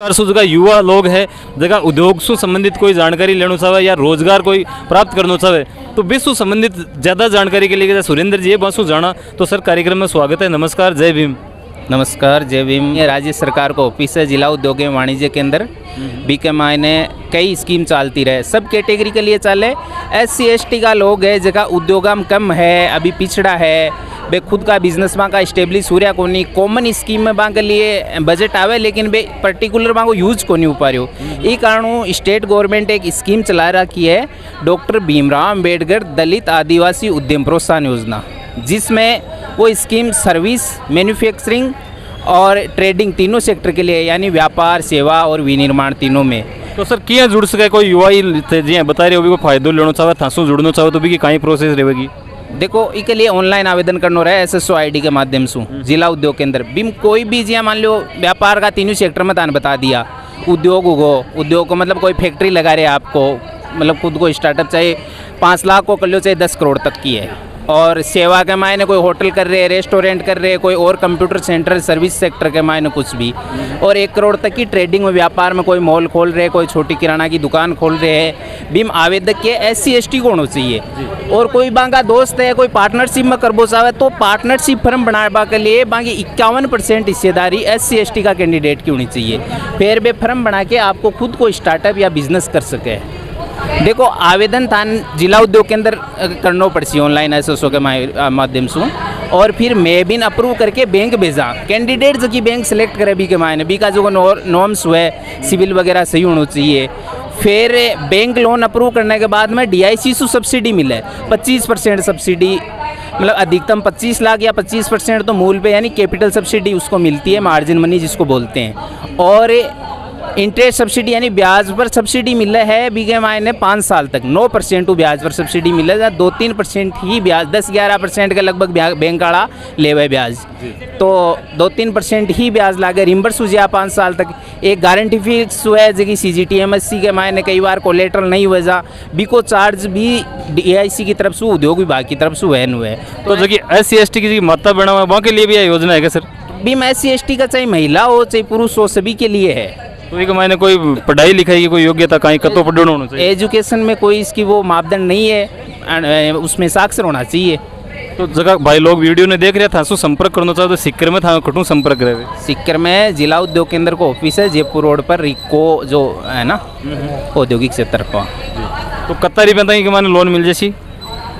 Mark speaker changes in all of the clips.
Speaker 1: जगह युवा लोग है जगह उद्योग से संबंधित कोई जानकारी लेना चाहे या रोजगार कोई प्राप्त करना चाहे तो विश्व संबंधित ज़्यादा जानकारी के लिए सुरेंद्र जी बसु जाना तो सर कार्यक्रम में स्वागत है। नमस्कार, जय भीम।
Speaker 2: नमस्कार, जय भीम। ये राज्य सरकार का ऑफिस है जिला उद्योग एवं वाणिज्य केंद्र बीके मायने कई स्कीम चलती रहे, सब कैटेगरी के लिए चले। SC/ST का लोग है जगह उद्योगम कम है, अभी पिछड़ा है, बे खुद का बिजनेस वहाँ का स्टेब्लिश हो रहा को नहीं, कॉमन स्कीम में वहाँ के लिए बजट आवे लेकिन बे पर्टिकुलर वहाँ को यूज को नहीं हो पा रही हो। ये कारण स्टेट गवर्नमेंट एक स्कीम चला रखी है डॉक्टर भीमराव अंबेडकर दलित आदिवासी उद्यम प्रोत्साहन योजना, जिसमें वो स्कीम सर्विस, मैन्युफैक्चरिंग और ट्रेडिंग तीनों सेक्टर के लिए, यानी व्यापार, सेवा और विनिर्माण तीनों में।
Speaker 1: तो सर किया जुड़ सके कोई युवा जी बता रहे हो भी फायदो लेना चाहे थासू जुड़ना चाहे तो भी कहीं प्रोसेस रहेगी।
Speaker 2: देखो इसके लिए ऑनलाइन आवेदन करना रहा है SSO ID के माध्यम से जिला उद्योग केंद्र बीम कोई भी जिया मान लो व्यापार का तीनों सेक्टर में तान बता दिया। उद्योग को मतलब कोई फैक्ट्री लगा रहे आपको, मतलब खुद को स्टार्टअप चाहे 5 लाख को कर लो चाहे 10 करोड़ तक की है, और सेवा के मायने कोई होटल कर रहे, रेस्टोरेंट कर रहे, कोई और कंप्यूटर सेंटर सर्विस सेक्टर के मायने कुछ भी, और 1 करोड़ तक की ट्रेडिंग में व्यापार में कोई मॉल खोल रहे, कोई छोटी किराना की दुकान खोल रहे हैं, बीम आवेदक के SC/ST को होना चाहिए। और कोई बांगा दोस्त है कोई पार्टनरशिप में करबो चाहे तो पार्टनरशिप फर्म बनाने के लिए बाकी 51% हिस्सेदारी SC/ST का कैंडिडेट की होनी चाहिए, फिर वे फर्म बना के आपको खुद को स्टार्टअप या बिजनेस कर सके। देखो आवेदन थान जिला उद्योग केंद्र करना पड़सी ऑनलाइन SSO के माध्यम से, और फिर मैं भी अप्रूव करके बैंक भेजा। कैंडिडेट जो कि बैंक सेलेक्ट करे बी के मायने बी का जो नॉर्म्स हुए सिविल वगैरह सही होना चाहिए। फिर बैंक लोन अप्रूव करने के बाद में DIC से सब्सिडी मिले 25% सब्सिडी, मतलब अधिकतम 25 लाख या 25% तो मूल पे यानी कैपिटल सब्सिडी उसको मिलती है, मार्जिन मनी जिसको बोलते हैं। और इंटरेस्ट सब्सिडी यानी ब्याज पर सब्सिडी मिले है बीके मायने 5 साल तक 9% ब्याज पर सब्सिडी मिले, 2-3% ही ब्याज, 10-11% के लगभग बैंक आड़ा लेवे ब्याज, तो 2-3% ही ब्याज लागे रिम्बर्स हो जाए 5 साल तक। एक गारंटी फीस हुआ जो कि CGTMSC के मायने कई बार कोलेटरल नहीं हुआ जा बी को चार्ज भी DIC की तरफ से उद्योग विभाग की तरफ से हुए।
Speaker 1: तो जो कि SC/ST की माता बना हुआ वहाँ के लिए भी यह योजना है क्या सर?
Speaker 2: बीम SC/ST का चाहे महिला हो चाहे पुरुष हो सभी के लिए है।
Speaker 1: तो एक मायने कोई पढ़ाई लिखाई की कोई योग्यता कहीं कतो पढ़ना होना चाहिए?
Speaker 2: एजुकेशन में कोई इसकी वो मापदंड नहीं है, उसमें साक्षर होना चाहिए।
Speaker 1: तो जगह भाई लोग वीडियो ने देख रहे था सो संपर्क करना चाहो तो सिक्कर में था कटू संपर्क रहे?
Speaker 2: सिक्कर में जिला उद्योग केंद्र को ऑफिस है, जयपुर रोड पर रिको जो है ना औद्योगिक क्षेत्र का।
Speaker 1: तो कितना रुपये तक माने लोन मिल जाए?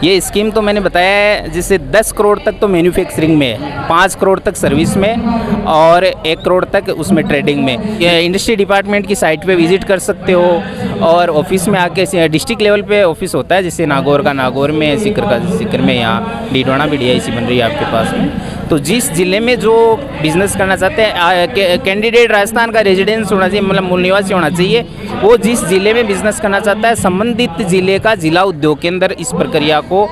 Speaker 2: ये स्कीम तो मैंने बताया है जिससे 10 करोड़ तक तो मैन्युफैक्चरिंग में, 5 करोड़ तक सर्विस में और 1 करोड़ तक उसमें ट्रेडिंग में। ये इंडस्ट्री डिपार्टमेंट की साइट पे विजिट कर सकते हो, और ऑफिस में आके डिस्ट्रिक्ट लेवल पे ऑफिस होता है, जैसे नागौर का नागौर में, सिक्कर का सिक्कर में, यहाँ डीडोना भी DIC बन रही है आपके पास में। तो जिस जिले में जो बिजनेस करना चाहते हैं कैंडिडेट राजस्थान का रेजिडेंस होना चाहिए, मतलब मूल निवासी होना चाहिए, वो जिस जिले में बिजनेस करना चाहता है संबंधित जिले का जिला उद्योग केंद्र इस प्रक्रिया को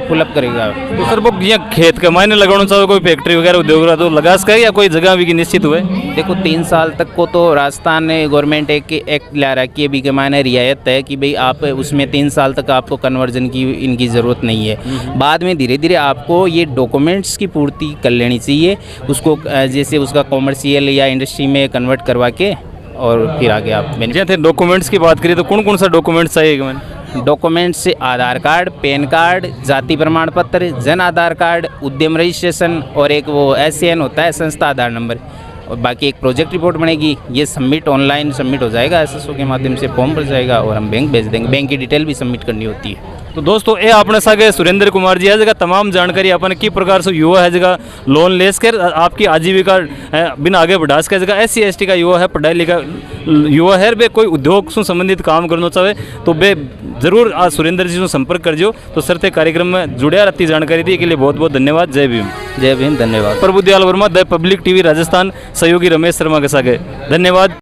Speaker 2: फुलअप करेगा।
Speaker 1: तो सर वो यहाँ खेत के मायने लगाना चाहो कोई फैक्ट्री वगैरह उद्योग तो लगा सके या कोई जगह भी निश्चित हुए?
Speaker 2: देखो 3 साल तक को तो राजस्थान गवर्नमेंट एक्ट ला रखी है भी के मायने रियायत है कि भाई आप उसमें 3 साल तक आपको कन्वर्जन की इनकी ज़रूरत नहीं है। बाद में धीरे धीरे आपको ये डॉक्यूमेंट्स की पूर्ति कर लेनी चाहिए, उसको जैसे उसका कॉमर्शियल या इंडस्ट्री में कन्वर्ट करवा के, और फिर आगे आप
Speaker 1: जैसे डॉक्यूमेंट्स की बात करें तो कौन कौन सा डॉक्यूमेंट्स चाहिए?
Speaker 2: डॉक्यूमेंट्स से आधार कार्ड, पैन कार्ड, जाति प्रमाण पत्र, जन आधार कार्ड, उद्यम रजिस्ट्रेशन, और एक वो SAN होता है संस्था आधार नंबर, और बाकी एक प्रोजेक्ट रिपोर्ट बनेगी। ये सबमिट ऑनलाइन सबमिट हो जाएगा, SSO के माध्यम से फॉर्म भर जाएगा और हम बैंक भेज देंगे। बैंक की डिटेल भी सबमिट करनी होती है।
Speaker 1: तो दोस्तों ये अपने सागे सुरेंद्र कुमार जी है जगह तमाम जानकारी अपन की प्रकार से युवा है जगह लोन लेस कर आपकी आजीविका बिना आगे बढ़ा सके। जगह SC/ST का युवा है, पढ़ाई लिखा युवा है, बे कोई उद्योग से संबंधित काम करना चाहे तो बे जरूर आज सुरेंद्र जी से संपर्क कर जो। तो सर ते कार्यक्रम में जुड़े रहती जानकारी थी के लिए बहुत बहुत धन्यवाद। जय भीम।
Speaker 2: जय भीम, धन्यवाद।
Speaker 1: Prabhu Dayal Verma, the public TV Rajasthan, सहयोगी रमेश शर्मा के सागे, धन्यवाद।